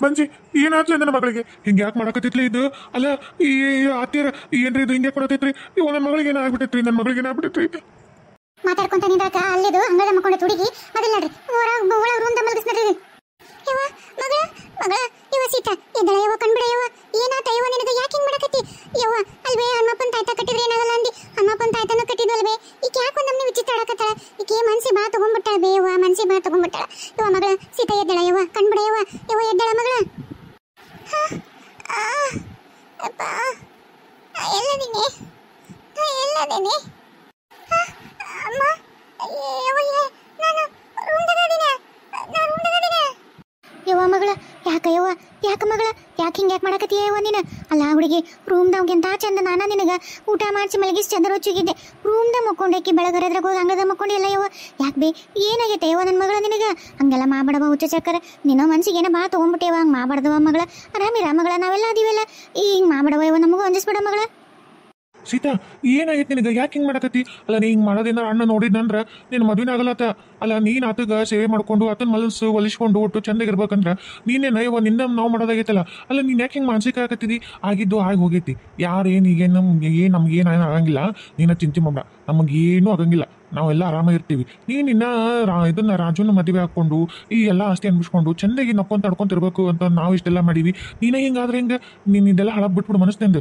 ಮಂಜಿ ಏನಾದ್ಲ ನನ್ನ ಮಗಳಿಗೆ ಹಿಂಗೆ ಯಾಕೆ ಮಾಡಕತ್ತಿತ್ಲಿ ಇದು ಅಲ್ಲ ಈ ಅತ್ತೀರ ಏನ್ರಿ ಇದು ಹಿಂಗೆ ಕೊಡತೈತ್ರಿ ಇವ ನನ್ನ ಮಗಳಿಗೆ ಏನಾಗ್ಬಿಟ್ಟೈತ್ರಿ ನನ್ನ ಮಗಳಿಗೆ ಏನಾಗ್ಬಿಟ್ಟೈತ್ರಿ ಮಾತಾಡ್ಕೊಂತ ನಿಂದಾಕ ಅಲ್ಲಿದು ಅಂಗಡ ಮಕ್ಕೊಂಡೈತಿ ಹುಡುಗಿ ಮೊದಲು ನೋಡ್ರಿ ಒಳಗ ರೂಮ್ದ ಮಲಗಿಸ್ ನೋಡ್ರಿ ಯವ್ವ ಮಗಳ ಮಗಳ ಯವ್ವ ಸೀತಾ ಎದ್ದಳ ಯವ್ವ ಕಣ್ಬಿಡ ಯವ್ವ ಏನಾತ ಯವ್ವ ನಿನಗ ಯಾಕೆ ಹಿಂಗ್ ಮಾಡಕತ್ತಿ ಯವ್ವ ಅಲ್ವೇ ಹನುಮಪ್ಪನ ತಾಯ್ತ ಕಟ್ಟಿದ್ರೆ ಏನಾಗಲ್ಲ ಅಂದಿ ಹನುಮಪ್ಪನ ತಾಯ್ತನ ಕಟ್ಟಿದ್ವಲ್ವೇ ಈಕೆ ಯಾಕೆ ಒಂದು ನಮ್ನಿ ವಿಚಿತ್ರ ಆಡಕತ್ತಾಳ ಈಕೆ ಮನ್ಸಿ ಬಾ ತಗೊಂಡ್ಬಿಟ್ಟಾಳ ಬೇ ಯವ್ವ ಮನ್ಸಿ ಬಾ ತಗೊಂಡ್ಬಿಟ್ಟಾಳ ಯವ್ವ ಮಗಳ ಸೀತಾ ಎದ್ದಳ ಯವ್ವ ಕಣ್ಬಿಡ ಯವ್ವ ಯವ್ವ ಎದ್ದಳ ಮಗಳ ಅಪ್ಪ ಎಲ್ಲದಿನಿ ಎಲ್ಲದಿನಿ ಅಮ್ಮ ಯವ್ವ ಮಗಳ ಯಾಕ ಯವ್ವ ಯಾಕ ಮಗಳ ಯಾಕೆ ಹಿಂಗೆ ಯಾಕೆ ಮಾಡಕತ್ತೀಯ ಯವ್ವ ನೀನು ಅಲ್ಲ ಹುಡುಗಿ ರೂಮ್ದಾಗ ಎಂತ ಚಂದ ನಾನು ನಿನಗೆ ಊಟ ಮಾಡಿಸಿ ಮಲಗಿಸಿ ಚಂದ ರುಚಿಗಿದ್ದೆ ರೂಮ್ದಾಗ ಮಕ್ಕೊಂಡಾಕಿ ಬೆಳಗರದ್ರಾಗ ಹೋಗಿ ಅಂಗದ ಮಕ್ಕೊಂಡಿಲ್ಲ ಯವ್ವ ಯಾಕೆ ಬೇ ಏನಾಗೈತೆ ಯವ್ವ ನನ್ನ ಮಗಳ ನಿನಗೆ ಹಂಗೆಲ್ಲ ಮಾಡಬಾಡವ ಹುಚ್ಚ ಚಕ್ಕರ ನಿನ್ನೋ ಮನ್ಸಿಗೆ ಏನೋ ಭಾಳ ತೊಗೊಂಡ್ಬಿಟ್ಟೇವ ಹಂಗೆ ಮಾಡಬಾರ್ದವ ಮಗಳ ಆರಾಮಿರ ಮಗಳ ನಾವೆಲ್ಲ ಅದೀವಲ್ಲ ಈಗ ಹಿಂಗೆ ಮಾಡಬಾಡವ ಯವ್ವ ನಮಗೂ ಅಂಜಿಸ್ಬೇಡ ಮಗಳ ಸೀತಾ ಏನಾಗೈತಿ ನಿನಗೆ ಯಾಕೆ ಹಿಂಗೆ ಮಾಡಕತ್ತಿ ಅಲ್ಲ ನೀ ಹಿಂಗೆ ಮಾಡೋದೇನ ಅಣ್ಣ ನೋಡಿದ್ನಂದ್ರ ನಿನ್ನ ಮದುವೆ ಆಗಲತ್ತ ಅಲ್ಲ ನೀನು ಆತಗ ಸೇವೆ ಮಾಡ್ಕೊಂಡು ಆತನ ಮನಸ್ಸು ಒಲಿಸ್ಕೊಂಡು ಒಟ್ಟು ಚಂದಾಗಿರ್ಬೇಕಂದ್ರ ನೀನೇನ ಇವ ನಿಂದ ನಾವು ಮಾಡೋದಾಗೈತಲ್ಲ ಅಲ್ಲ ನೀನು ಯಾಕೆ ಹಿಂಗೆ ಮಾನಸಿಕ ಆಗತ್ತಿದಿ ಆಗಿದ್ದು ಆಗಿ ಹೋಗೈತಿ ಯಾರೇನು ಈಗೇನು ನಮ್ಗೇನು ಆಗಂಗಿಲ್ಲ ನೀನು ಚಿಂತೆ ಮಾಡ ನಮಗೇನು ಆಗಂಗಿಲ್ಲ ನಾವೆಲ್ಲ ಆರಾಮಾಗಿರ್ತೀವಿ ನೀನಿನ್ನ ಇದನ್ನ ರಾಜುನ ಮದುವೆ ಹಾಕ್ಕೊಂಡು ಈ ಎಲ್ಲ ಆಸ್ತಿ ಅನ್ಬಿಸ್ಕೊಂಡು ಚೆಂದಾಗಿ ನಕ್ಕೊಂತ ತಡ್ಕೊಂತಿರ್ಬೇಕು ಅಂತ ನಾವು ಇಷ್ಟೆಲ್ಲ ಮಾಡೀವಿ ನೀನೇ ಹಿಂಗಾದ್ರೆ ಹಿಂಗೆ ನೀನು ಇದೆಲ್ಲ ಹಳಗ್ ಬಿಟ್ಬಿಡು ಮನಸ್ಸಿನಿಂದ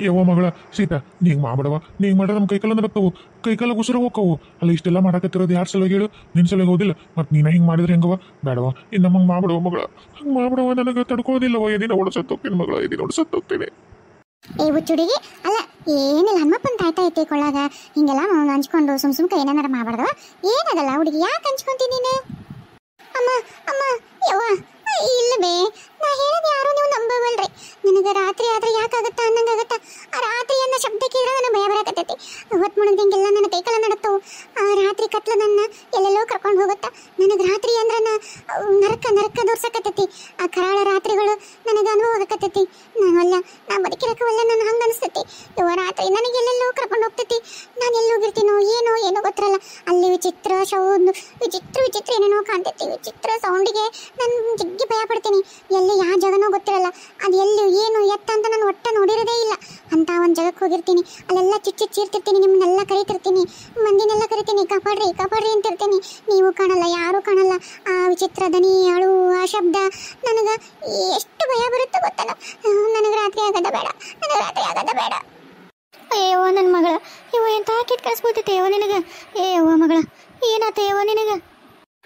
ಯವ್ವ ಮಗಳ ಸೀತಾ ನೀಂಗೆ ಮಾಡ್ಬಿಡವ ನೀಂಗೆ ಮಾಡ್ರೆ ನಮ್ಮ ಕೈಕಾಲ ನಡಕ್ತವು ಕೈಕಾಲ ಉಸಿರು ಹೋಕ್ಕವು ಅಲ್ಲ ಇಷ್ಟೆಲ್ಲ ಮಾಡಕತ್ತಿರೋದು ಯಾರು ಸಲುವಾಗಿ ಹೇಳು ನಿನ್ನ ಸಲುವಾಗಿ ಹೋದಿಲ್ಲ ಮತ್ತು ನೀನ ಹಿಂಗೆ ಮಾಡಿದ್ರೆ ಹೆಂಗವ ಬೇಡವ ಇನ್ನು ನಮಗೆ ಮಾಡ್ಬಿಡವ ಮಗಳ ಹಂಗೆ ಮಾಡ್ಬಿಡವ ನನಗೆ ತಡ್ಕೋದಿಲ್ಲವ ಎದಿನ ಓಡಿಸತ್ತೋಗ್ತೀನಿ ಮಗಳ ಎದಿನ ಓಡಿಸತ್ತೋಗ್ತೀನಿ ಏ ಹುಚ್ಚುಡಿಗೆ ಅಲ್ಲ ಏನಿಲ್ಲ ಹನುಮಪ್ಪನ ತಾಯ್ತ ಐತಿ ಕೊಳ್ಳಾಗ ಹಿಂಗೆಲ್ಲ ಹಂಚ್ಕೊಂಡು ಸುಮ್ ಕೈ ಏನಾರ ಮಾಡ್ಬಾರ್ದವ ಏನದಲ್ಲ ಹುಡುಗಿ ಯಾಕೆ ಹಂಚ್ಕೊಂತೀನಿ ನೀನು ಅಮ್ಮ ಅಮ್ಮ ಯವ್ವ ಇಲ್ಲ ಬೇ ನಾ ಹೇಳೋದು ಯಾರು ನೀವು ನಂಬವಲ್ರಿ ನನಗೆ ರಾತ್ರಿ ಆದ್ರೆ ಯಾಕಾಗತ್ತಾ ಅನ್ನಂಗಾಗತ್ತಾ ಆ ರಾತ್ರಿ ಅನ್ನೋ ಶಬ್ದಕ್ಕೆ ನನಗೆ ಭಯ ಬರಕತ್ತೈತಿ ಹೊತ್ತು ಮುಣದಿಂಗೆಲ್ಲ ನನ್ನ ಕೈಕಾಲ ನಡತ್ತವು ಆ ರಾತ್ರಿ ಕತ್ಲ ನನ್ನ ಎಲ್ಲೆಲ್ಲೋ ಕರ್ಕೊಂಡು ಹೋಗುತ್ತಾ ನನಗೆ ರಾತ್ರಿ ಅಂದ್ರೆ ನರಕ ದೋರ್ಸಕತ್ತೈತಿ ಆ ಕರಾಳ ರಾತ್ರಿಗಳು ನನಗೆ ಅನುಭವ ಆಗಕತ್ತೈತಿ ನಾನಲ್ಲ ನಾ ಬದುಕಿರಕವಲ್ಲ ನಾನು ಹಂಗೆ ಅನಿಸ್ತೈತಿ ಇವ ರಾತ್ರಿ ನನಗೆ ಎಲ್ಲೆಲ್ಲೋ ಕರ್ಕೊಂಡು ಹೋಗ್ತೈತಿ ನಾನು ಎಲ್ಲಿ ಹೋಗಿರ್ತೀನೋ ಏನೋ ಗೊತ್ತಿರಲ್ಲ ಅಲ್ಲಿ ವಿಚಿತ್ರ ಸೌಂಡ್ ವಿಚಿತ್ರ ಏನೇನೋ ಕಾಣ್ತೈತಿ ವಿಚಿತ್ರ ಸೌಂಡಿಗೆ ನಾನು ಜಗ್ಗಿ ಭಯ ಪಡ್ತೀನಿ ಎಲ್ಲಿ ಯಾವ ಜಾಗನೋ ಗೊತ್ತಿರಲ್ಲ ಅದು ಎಲ್ಲಿ ಏನು ಎತ್ತ ಅಂತ ನಾನು ಒಟ್ಟ ನೋಡಿರೋದೇ ಇಲ್ಲ ಅಂತ ಒಂದು ಜಾಗಕ್ಕೆ ಹೋಗಿರ್ತೀನಿ ಅಲ್ಲೆಲ್ಲ ಚಿರ್ತಿರ್ತೀನಿ ನಿಮ್ಮನ್ನೆಲ್ಲ ಕರಿತಿರ್ತೀನಿ ಮಂದಿನೆಲ್ಲ ಕರಿತೀನಿ ಕಾಪಾಡ್ರಿ ಅಂತಿರ್ತೀನಿ ನೀವು ಕಾಣಲ್ಲ ಯಾರೂ ಕಾಣಲ್ಲ ಆ ವಿಚಿತ್ರ ದನಿ ಅಳು ಆ ಶಬ್ದ ನನಗೆ ಎಷ್ಟು ಭಯ ಬರುತ್ತೆ ಗೊತ್ತಲ್ಲ ನನಗೆ ರಾತ್ರಿ ಆಗದ ಬೇಡ ಅಯ್ಯವ್ವ ನನ್ನ ಮಗಳ ಇವ ಎಂತ ಕೆಟ್ಟ ಕಳಿಸ್ಬೋತೈತೆ ಯವ್ವ ನಿನಗೆ ಯವ್ವ ಮಗಳ ಏನಾತ ಯವ್ವ ನಿನಗೆ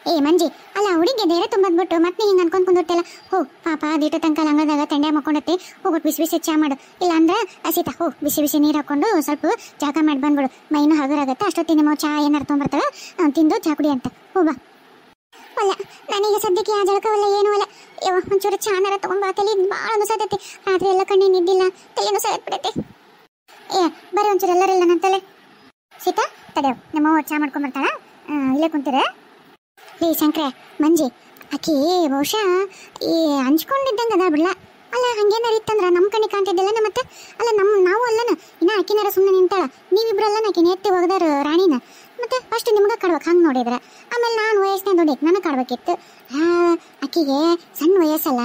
ಏ ಮಂಜಿ ಅಲ್ಲ ಹುಡುಗಿ ಧೈರ್ಯ ತುಂಬದ್ಬಿಟ್ಟು ಮತ್ತೆ ಹಿಂಗೆ ಅನ್ಕೊಂಡ್ ಕುಂದಿರ್ತಿಲ್ಲ ಹೋ ಪಾಪ ದೀಟ ತನಕ ಅಂಗದಾಗ ತಂಡೆ ಮಕ್ಕೊಂಡತ್ತೆ ಹೋಗ್ಬಿಟ್ಟು ಬಿಸಿ ಚಾ ಮಾಡು ಇಲ್ಲ ಅಂದ್ರೆ ಸೀತಾ ಹೋ ಬಿಸಿ ನೀರು ಹಾಕೊಂಡು ಸ್ವಲ್ಪ ಜಾಗ ಮಾಡಿ ಬಂದ್ಬಿಡು ಮೈನು ಹಗರಾಗತ್ತೆ ಅಷ್ಟೊತ್ತಿ ನಿಮ್ಮ ಚಾ ಏನಾರು ತೊಗೊಂಬರ್ತಾವ ತಿಂದು ಚಾ ಕುಡಿ ಅಂತ ಹೋಗ್ಬಾ ಅಲ್ಲ ನನಗೆ ಸದ್ಯಕ್ಕೆ ಆ ಜಳಕವಲ್ಲ ಏನೂ ಅಲ್ಲ ಯವ್ವ ಒಂಚೂರು ಚಾನಾರ ತೊಗೊಂಬಾ ತಲೆ ಭಾಳ ನುಸತೈತಿ ರಾತ್ರಿ ಎಲ್ಲ ಕಣ್ಣೇ ನಿದ್ದಿಲ್ಲ ತಲೆ ನುಸತ್ಬಿಡೈತಿ ಏ ಬರ್ರಿ ಒಂಚೂರು ಎಲ್ಲರಿಲ್ಲ ನನ್ನ ತಲೆ ಸೀತಾ ತಡೆಯವ್ ನಮ್ಮ ಚಾ ಮಾಡ್ಕೊಂಬರ್ತಾಳ ಇಲ್ಲೇ ಕುಂತೀರ ಲೇ ಶಂಕ್ರೆ ಮಂಜಿ ಆಕಿ ಬಹುಶಃ ಈ ಹಂಚ್ಕೊಂಡಿದ್ದಂಗೆ ಅದ ಬಿಡ್ಲ ಅಲ್ಲ ಹಂಗೇನಾರು ಇತ್ತಂದ್ರೆ ನಮ್ಮ ಕಣ್ಣಿ ಕಾಣ್ತಿದ್ದಿಲ್ಲ ಮತ್ತೆ ಅಲ್ಲ ನಾವು ಅಲ್ಲನ ಇನ್ನ ಆಕಿನಾರ ಸುಮ್ಮನೆ ನಿಂತಾಳ ನೀವಿಬ್ರಲ್ಲ ಆಕಿನ ಎತ್ತಿ ಹೋಗದಾರ ರಾಣಿನ ಮತ್ತೆ ಫಸ್ಟ್ ನಿಮ್ಗೆ ಕಾಡ್ಬೇಕು ಹಂಗೆ ನೋಡಿದ್ರೆ ಆಮೇಲೆ ನಾನು ವಯಸ್ಸಿನ ದೊಡ್ಡಕ್ಕೆ ನನಗೆ ಕಾಡ್ಬೇಕಿತ್ತು ಆಕಿಗೆ ಸಣ್ಣ ವಯಸ್ಸಲ್ಲ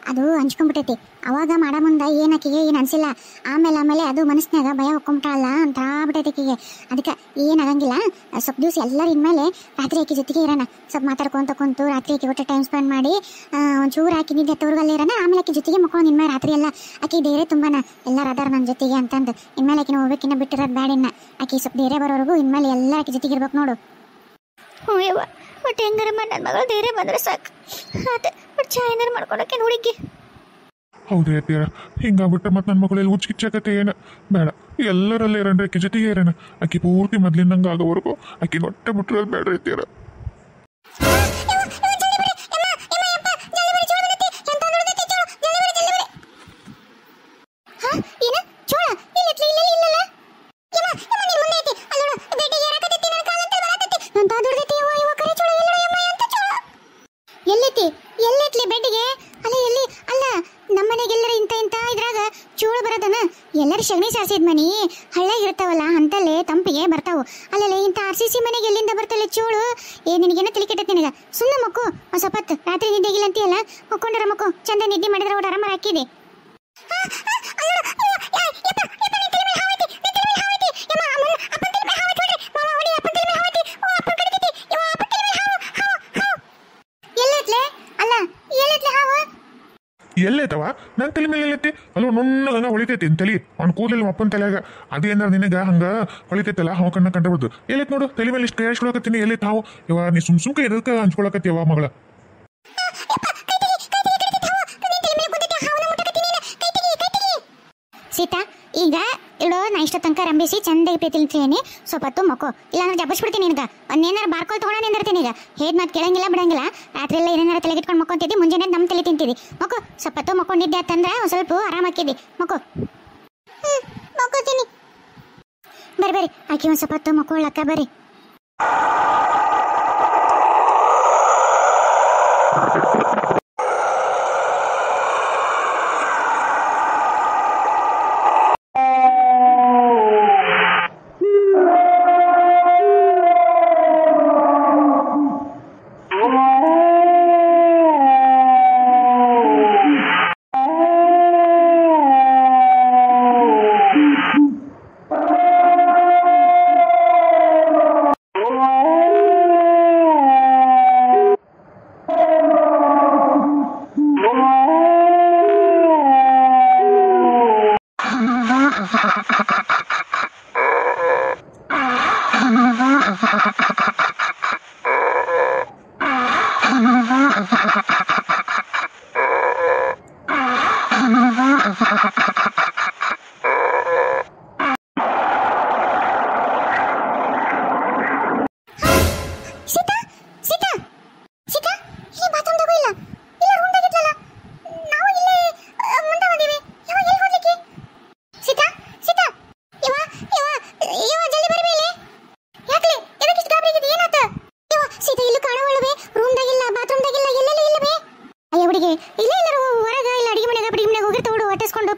ಅದು ಹಂಚ್ಕೊಂಡ್ಬಿಟ್ಟೈತಿ ಅವಾಗ ಮಾಡ ಮುಂದೆ ಏನು ಆಕಿಗೆ ಏನು ಅನಿಸಿಲ್ಲ ಆಮೇಲೆ ಅದು ಮನಸ್ಸಿನಾಗ ಭಯ ಹೊಕ್ಕೊಂಬಿಟ್ಟಾಳಲ್ಲ ಅಂತ ಆಗ್ಬಿಟ್ಟೈತಿ ಆಕಿಗೆ ಅದಕ್ಕೆ ಏನಾಗಂಗಿಲ್ಲ ಸ್ವಲ್ಪ ದಿವಸ ಎಲ್ಲರೂ ಇನ್ಮೇಲೆ ರಾತ್ರಿ ಆಕಿ ಜೊತೆಗೆ ಇರೋಣ ಸ್ವಲ್ಪ ಮಾತಾಡ್ಕೊಂತ ಕುಂತು ರಾತ್ರಿ ಆಕಿ ಒಟ್ಟು ಟೈಮ್ ಸ್ಪೆಂಡ್ ಮಾಡಿ ಒಂಚೂರು ಆಕಿ ನಿದ್ದೆ ತವ್ರಿಗಲ್ಲೇ ಇರೋಣ ಆಮೇಲೆ ಆಕಿ ಜೊತೆಗೆ ಮಕ್ಕಳು ಇನ್ಮೇಲೆ ರಾತ್ರಿ ಎಲ್ಲ ಆಕಿ ಧೈರ್ಯ ತುಂಬಾನ ಎಲ್ಲರೂ ಅದಾರ ನನ್ನ ಜೊತೆಗೆ ಅಂತಂದು ಇನ್ಮೇಲೆ ಆಕಿನ ಹೋಗ್ಬೇಕಿನ್ನ ಬಿಟ್ಟಿರೋದು ಬ್ಯಾಡಿನ್ನ ಆಕಿ ಸ್ವಲ್ಪ ಧೈರ್ಯ ಬರೋವರೆಗೂ ಇನ್ಮೇಲೆ ಎಲ್ಲ ಆಕಿ ಜೊತೆಗೆ ಇರ್ಬೇಕು ನೋಡು ಹ್ಞೂ ಯವ್ವ ಒಟ್ಟು ಹೆಂಗಾರ ನನ್ನ ಮಗಳು ಧೈರ್ಯ ಬಂದ್ರೆ ಸಾಕು ಅದೇ ಒಟ್ಟು ಚಾ ಏನಾರು ಮಾಡ್ಕೊಳಕ್ಕೆ ನೋಡಿಕ್ಕೆ ಹೌದ್ರಿ ಅತ್ತೀರ ಹಿಂಗಾಗ್ಬಿಟ್ರೆ ಮತ್ತೆ ನನ್ನ ಮಗಳಲ್ಲಿ ಹುಚ್ಚಿಚ್ಚಾಕತ್ತೆ ಏನ ಬೇಡ ಎಲ್ಲರಲ್ಲೇ ಇರೋಣ್ರಿ ಆಕಿ ಜೊತೆಗೆ ಇರೋಣ ಆಕಿ ಪೂರ್ತಿ ಮೊದ್ಲಿಂದಂಗೆ ಆಗೋವರೆಗೂ ಆಕಿ ಹೊಟ್ಟೆ ಬಿಟ್ಟಿರೋದು ಬೇಡ್ರಿ ಅತ್ತೀರ ಎಲ್ಲೈತಿ ಬೆಡ್ಗೆ ಅಲ್ಲ ಎಲ್ಲಿ ಅಲ್ಲ ನಮ್ಮನೆಗೆಲ್ಲರ ಇಂತ ಇದ್ರಾಗ ಚೂಳು ಬರೋದನ ಎಲ್ಲರೂ ಸಗಣಿ ಸಾರಿಸಿದ ಮನಿ ಹಳ್ಳ ಇರ್ತಾವಲ್ಲ ಅಂತಲ್ಲೇ ತಂಪಿಗೆ ಬರ್ತಾವು. ಅಲ್ಲಲ್ಲೇ ಇಂಥ RCC ಮನೆಗೆ ಎಲ್ಲಿಂದ ಬರ್ತಲ್ಲ ಚೋಳು? ನಿನಗೇನ ತಲೆ ಕೆಟ್ಟೈತೆ ನಿನಗ? ಸುಮ್ಮನೆ ಮಕ್ಕೋ ಒಂದು ಸ್ವಲ್ಪ ಹೊತ್ತು. ರಾತ್ರಿ ನಿದ್ದೆಗಿಲ್ಲ ಅಂತೀಯಲ್ಲ, ಮಕ್ಕೊಂಡ್ರ ಮಕ್ಕೋ. ಚಂದ ನಿದ್ದೆ ಮಾಡಿದ್ರೆ ಅವ್ರು ಆರಾಮ ಹಾಕಿದೆ. ಎಲ್ಲೈತವ ನನ್ನ ತಲೆ ಮೇಲೆ ಎಲ್ಲೈತಿ? ಅಲ್ಲೋ ನುಣ್ಣಗೆ ಹಂಗ ಹೊಳಿತೈತಿ ತಲೆ. ಅವ್ನ ಕೂದಲು ಅಪ್ಪನ ತಲೆಯಾಗ ಅದು ಏನಾರ ನಿನಗ ಹಂಗ ಹೊಳಿತೈತಲ್ಲ, ಅವ ಕಣ್ಣ ಕಂಡ್ಬಿಡ್ದು. ಎಲ್ಲೈತ್ ನೋಡು ತಲೆ ಮೇಲೆ ಇಷ್ಟು ಕೈಯಾಡ್ಸ್ಕೊಳಕತ್ತೀನಿ. ಎಲ್ಲೈತ್ ಹಾವು? ಇವ ನೀ ಸುಮ್ಕ ಎದಕ್ಕೆ ಹಂಚ್ಕೊಳಕತ್ತೀವ ಮಗಳ? ಸೀತಾ, ಈಗ ಇಡೋ ನಾ ಇಷ್ಟ ತನಕ ರಂಬಿಸಿ ಚಂದಾಗಿ ಪ್ರೀತಿಲ್ತೀನಿ. ಸ್ವಲ್ಪ ಹೊತ್ತು ಮಕ್ಕೋ, ಇಲ್ಲಾಂದ್ರೆ ಜಬ್ಬಸ್ಬಿಡ್ತೀನಿ ನಿನಗ. ಒಂದೇನಾರು ಬಾರ್ಕೋಲ್ ತಗೊಂಡ ನಿಂದಿರ್ತೀನಿ. ಈಗ ಹೇದ್ ಮಾತು ಕೇಳಂಗಿಲ್ಲ ಬಿಡಂಗಿಲ್ಲ. ರಾತ್ರಿ ಎಲ್ಲ ಏನೇನಾರ ತಲೆಗಿಟ್ಕೊಂಡು ಮಕ್ಕೊಂತಿದ್ದಿ, ಮುಂಜಾನೆ ನಮ್ಮ ತಲೆ ತಿಂತಿದ್ದಿ. ಮಕ್ಕೋ ಸ್ವಲ್ಪ ಹೊತ್ತು ಮಕ್ಕೊಂಡಿದ್ದೆ ಅಂತಂದ್ರೆ ಒಂದು ಸ್ವಲ್ಪ ಆರಾಮಾಕಿದ್ದಿ. ಮಕ್ಕೋ. ಮಕ್ಕೋತೀನಿ. ಬರ್ರಿ ಆಕಿ ಒಂದು ಸ್ವಲ್ಪ ಹೊತ್ತು ಮಕ್ಕೊಳ್ಳಕ್ಕ ಬರ್ರಿ.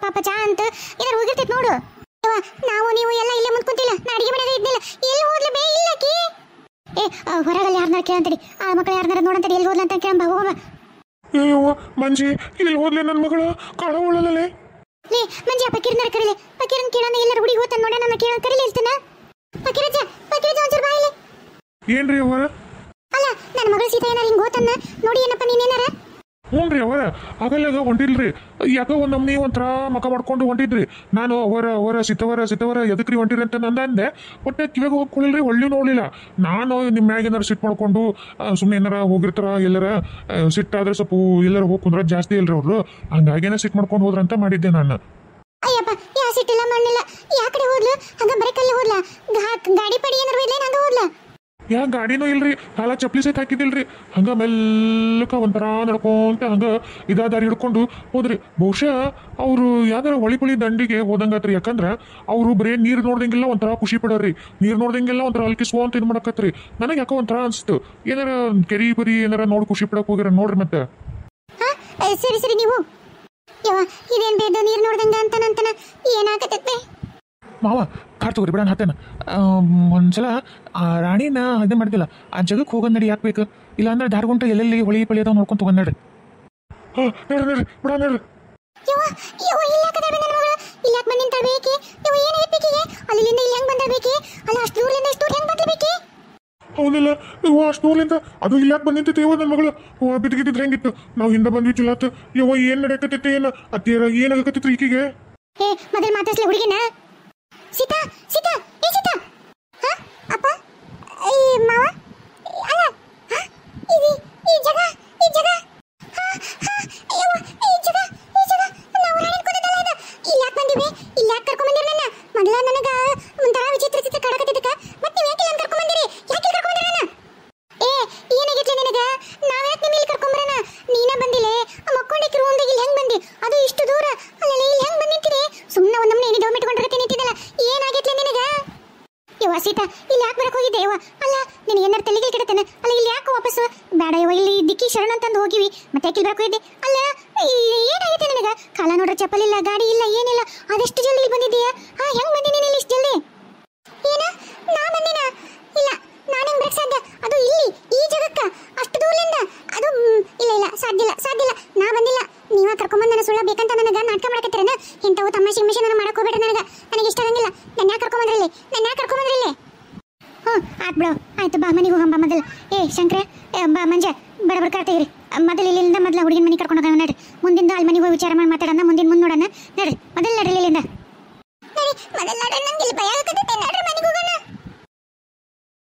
ಪಾಪ ಚಾ ಅಂತ ಏನಾರು ಹೋಗಿರ್ತೈತಿ ನೋಡು. ನಾವು ನೀವು ಎಲ್ಲ ಇಲ್ಲೇ ಮುಂದ್ಕೊಂತಿಲ್ಲ. ನಾ ಅಡಿಗೆ ಮನೆಯಾಗ ಇದ್ನಿಲ್ಲ. ಎಲ್ಲಿ ಹೋದ್ಲಿ ಬೇ ಇಲ್ಲಕಿ? ಹೊರಗಲ್ಲಿ ಯಾರನ್ನಾರ ಕೇಳಂತಡಿ. ಆ ಮಕ್ಕಳು ಯಾರನ್ನಾರ ನೋಡಂತಡಿ. ಎಲ್ಲಿ ಹೋದ್ಲ ಅಂತ ಕೇಳಂಬ. ಹೋಗಮ್ಮ. ಅಯ್ಯವ್ವ ಮಂಜಿ, ಇಲ್ಲಿ ಹೋದ್ಲೆ ನನ್ನ ಮಗಳು ಕಾಣವಳಲ್ಲೇ. ಲೇ ಮಂಜಿ, ಆ ಪಕೀರನಾರ ಕರೀಲಿ. ಪಕೀರನ್ ಕೇಳೋಣ. ಎಲ್ಲರೂ ಹುಡುಗಿ ಹೋತ ನೋಡ. ನನ್ನ ಕೇಳೋಣ ಕರೀಲಿ ಇಲ್ತನ. ಪಕೀರಜ್ಜ ಒಂಚೂರು ಬಾಯಿಲಿ. ಏನ್ರಿ ಅವರ? ಅಲ್ಲ, ನನ್ನ ಮಗಳು ಸೀತಾ ಏನಾರ ಹಿಂಗೆ ಹೋತನ್ನ ನೋಡಿ ಏನಪ್ಪ ನೀನೇನಾರ? ಹ್ಞೂ ಅವರ ಆಗಲ್ಲಾಗ ಹೊಂಟಿಲ್ರಿ. ಯಾಕೋ ಒಂದು ನಮ್ನಿ ಒಂಥರ ಮಕ ಮಾಡ್ಕೊಂಡು ಹೊಂಟಿದ್ರಿ. ನಾನು ಅವರ ಸಿತ್ತವರ ಎದಕ್ರಿ ಹೊಂಟಿರಿ ಅಂತ ನಂದೆ. ಒಟ್ಟೆ ಕಿವಾಗ ಹೋಗ್ಕೊಳ್ಳಿಲ್ರಿ, ಒಳ್ಳೆ ನೋಡಲಿಲ್ಲ. ನಾನು ನಿಮ್ಮ ಮ್ಯಾಗ ಏನಾರು ಸಿಟ್ಟು ಮಾಡ್ಕೊಂಡು ಸುಮ್ಮನೆ ಏನಾರ ಹೋಗಿರ್ತಾರ, ಎಲ್ಲರ ಸಿಟ್ಟಾದ್ರೆ ಸ್ವಲ್ಪ ಎಲ್ಲರ ಹೋಗಿ ಕುಂದ್ರ ಜಾಸ್ತಿ ಇಲ್ರಿ ಅವರು. ಹಂಗಾಗೇನ ಸಿಟ್ಟು ಮಾಡ್ಕೊಂಡು ಹೋದ್ರಂತ ಮಾಡಿದ್ದೆ ನಾನು. ಅಯ್ಯಪ್ಪ, ಯಾ ಸಿಟ್ಟಿಲ್ಲ ಮಣ್ಣಿಲ್ಲ. ಯಾ ಕಡೆ ಹೋದ್ಲು? ಹಂಗ ಬರಕಲ್ಲ ಹೋದ್ಲ? ಗಾಡಿ ಪಡಿ ಏನಾರು ಇಲ್ಲೇನು ಹಂಗ ಹೋದ್ಲ? ಯಾ ಗಾಡಿನೂ ಇಲ್ರಿ, ಕಾಲ ಚಪ್ಪಲಿ ಸಹಿತ ಹಾಕಿದಿಲ್ರಿ. ಹಂಗ ಮೆಲ್ಲಕ ಒಂಥರ ನಡ್ಕೊಂತ ಹಂಗ ದಾರಿ ಹಿಡ್ಕೊಂಡು ಹೋದ್ರಿ. ಬಹುಶಃ ಅವರು ಯಾವ್ದಾರ ಹೊಳಿ ದಂಡಿಗೆ ಹೋದಂಗಾತ್ರಿ. ಯಾಕಂದ್ರ ಅವರು ಬರೀ ನೀರು ನೋಡ್ದಂಗೆಲ್ಲ ಒಂಥರ ಖುಷಿ ಪಡೋರಿ. ನೀರು ನೋಡ್ದಂಗೆಲ್ಲ ಒಂಥರ ಅಲ್ಕಿಸ್ಕೊಂತ ಇದು ಮಾಡಕತ್ರಿ. ನನಗೆ ಯಾಕೋ ಒಂಥರ ಅನ್ಸ್ತು, ಏನಾರ ಕೆರಿ ಬರಿ ಏನಾರ ನೋಡಿ ಖುಷಿ ಪಡಕ್ ಹೋಗಿರ ನೋಡ್ರಿ. ಮತ್ತೆ ಸರಿ ನೀವು ಇದೇನ್ ಬೇಡ ನೀರು ನೋಡ್ದಂಗ ಅಂತನ ಏನಾಗತ್ತೆ ಮಾವ? ಕಾರ್ ತಗೋರಿ ಬಿಡ ಹತ್ತೇನ. ಒಂದ್ಸಲ ಆ ರಾಣಿನ ಇದು ಮಾಡ್ತಿಲ್ಲ, ಆ ಜಗಕ್ಕೆ ಹೋಗೋದ್ ನಡಿ. ಯಾಕೆ ಬೇಕು? ಇಲ್ಲ ಅಂದ್ರೆ ದಾರ್ಗುಂಟ ಎಲ್ಲೆಲ್ಲಿ ಹೊಳಿ ಪಳಿ ಅದಾವ ನೋಡ್ಕೊಂಡು ತಗೊಂಡ್ ನಡ್ರಿ. ನಡ್ರಿ ಬಿಡ ನಡ್ರಿ. ಹೌದಿಲ್ಲ, ಅಷ್ಟು ದೂರಲಿಂದ ಅದು ಇಲ್ಲಾಕ್ ಬಂದಿತ್ತು. ನನ್ನ ಮಗಳು ಬಿದ್ದಿದ್ರೆ ಹೆಂಗಿತ್ತು? ನಾವು ಹಿಂದೆ ಬಂದ್ವಿ ಚುಲಾತ್. ಏನ್ ನಡೆಯಕತ್ತೈತೆ? ಏನ ಅತ್ತಿಯರ ಏನಾಗಕತ್ತಿತ್ತು ಈಕಿಗೆ? ಮೊದಲು ಮಾತಾಡ್ಸ್ಲ ಹುಡುಗಿನ. ಸೀತಾ ಸೀತಾ ಏ ಸೀತಾ. ಅಪ್ಪ, ಮಾವ, ಅಲ್ಲ ಈ ಜಗ ನಾವು ಹೇಳ್ಕೊಡೋದಲ್ಲ ಇದು. ಇಲ್ಲಿ ಯಾಕೆ ಬಂದಿವಿ? ಇಲ್ಲಿ ಯಾಕೆ ಕರ್ಕೊಂಡ್ಬಂದಿರಿ ನನ್ನ? ಮೊದಲ ನನಗ ಒಂಥರ ವಿಚಿತ್ರ ಕಾಡಕತ್ತಿದ್ದಕ್ಕ ಮತ್ತೆ ನೀವು ಯಾಕೆ ಕರ್ಕೊಂಡ್ಬಂದಿರಿ? ಯಾಕೆ ಕರ್ಕೊಂಡ್ಬಂದಿರಿ ನನ್ನ? ಏನಾಗಿತ್ಲೆ ನಿನಗ? ನಾವ್ ಯಾಕೆ ನಿಮ್ಮ ಇಲ್ಲಿ ಕರ್ಕೊಂಬರೋಣ? ನೀನ ಬಂದಿಲೆ ಮಕ್ಕೊಂಡಿಕ್ಕೆ ರೂಮ್ದಾಗ ಇಲ್ಲಿ ಹೆಂಗ್ ಬಂದಿ? ಅದು ಇಷ್ಟು ದೂರ ಅಲ್ಲಲ್ಲ, ಇಲ್ಲಿ ಹೆಂಗ್ ಬಂದಿರ್ತೀರಿ? ಸುಮ್ಮನೆ ಒಂದೊಮ್ಮೆ ಏನಿ ಡೌಮೆಟ್ ಕೊಂಡಿರ್ತೀನಿ ನಿಂತಿದ್ದಲ್ಲ. ಏನಾಗಿತ್ಲೆ ನಿನಗ? ಸೀತಾ ಇಲ್ಲಿ ಯಾಕೆ ಬರಕ್ ಹೋಗಿದ್ದೆ ಯವ್ವ ಅಲ್ಲ ನಿನಗೆ ಏನಾರು ತಲೆಗೆ ಕೆಡತೇನೆ ಅಲ್ಲ ಇಲ್ಲಿ ಯಾಕೆ ವಾಪಸ್ ಬೇಡ ಯವ್ವ ಇಲ್ಲಿ ದಿಕ್ಕಿ ಶರಣ ಅಂತಂದು ಹೋಗಿವಿ ಮತ್ತೆ ಯಾಕೆ ಇಲ್ಲಿ ಬರಕ್ ಹೋಗಿದ್ದೆ ಅಲ್ಲ ಏನಾಗೈತೆ ನನಗೆ ಕಾಲ ನೋಡ್ರೆ ಚಪ್ಪಲ್ ಇಲ್ಲ ಗಾಡಿ ಇಲ್ಲ ಏನಿಲ್ಲ ಅದೆಷ್ಟು ಜಲ್ದಿ ಇಲ್ಲಿ ಬಂದಿದ್ದೀಯಾ ಹೆಂಗ್ ಬಂದಿ ನೀನು ಇಲ್ಲಿ ಇಷ್ಟು ಜಲ್ದಿ ಏನ ನಾ ಬಂದಿನ ಇಲ್ಲ ನಾನು ಹೆಂಗ್ ಬರಕ್ ಸಾಧ್ಯ ಅದು ಇಲ್ಲಿ ಈ ಜಗಕ್ಕ ಅಷ್ಟು ದೂರದಿಂದ ಅದು ಇಲ್ಲ ಇಲ್ಲ ಸಾಧ್ಯ ಇಲ್ಲ ನಾ ಬಂದಿಲ್ಲ ನೀವ ಕರ್ಕೊಂಬಂದು ನನ್ನ ಸುಳ್ಳ ಬೇಕಂತ ನನಗೆ ನಾಟಕ ಮಾಡಕತ್ತೀರನ ಇಂಥವು ತಮಾಷೆ ಗಿಮಾಷೆ ನಾನು ಮಾಡಕ್ ಹೋಗ್ಬೇಡ ನನಗೆ ಇಷ್ಟ ಆಗಂಗಿಲ್ಲ ನನ್ನ ಯಾಕೆ ಕರ್ಕೊಂಬಂದ್ರಲ್ಲಿ ಆತ್ ಬಿಡು ಆಯ್ತು ಬಾ ಮನೆಗೆ ಹೋಗಂಬ ಮೊದಲು ಶಂಕರ ಬಾ ಮಂಜ ಬಡಬಡ ಕಾರ್ತೀರಿ ಮೊದಲು ಇಲ್ಲಿಂದ ಮೊದಲು ಹುಡುಗಿನ ಮನೆ ಕರ್ಕೊಂಡು ಹೋಗೋಣ ನಡ್ರಿ ಮುಂದಿಂದ ಅಲ್ಲಿ ಮನೆಗೆ ಹೋಗಿ ವಿಚಾರ ಮಾಡಿ ಮಾತಾಡೋಣ ಮುಂದಿನ ಮುಂದೆ ನೋಡೋಣ ನಡ್ರಿ ಮೊದಲು ನಡ್ರಿ ಇಲ್ಲಿಂದ ನಡಿ ಮೊದಲು ನಡ್ರಿ ನಂಗೆ ಇಲ್ಲಿ ಭಯ ಆಗತ್ತೆ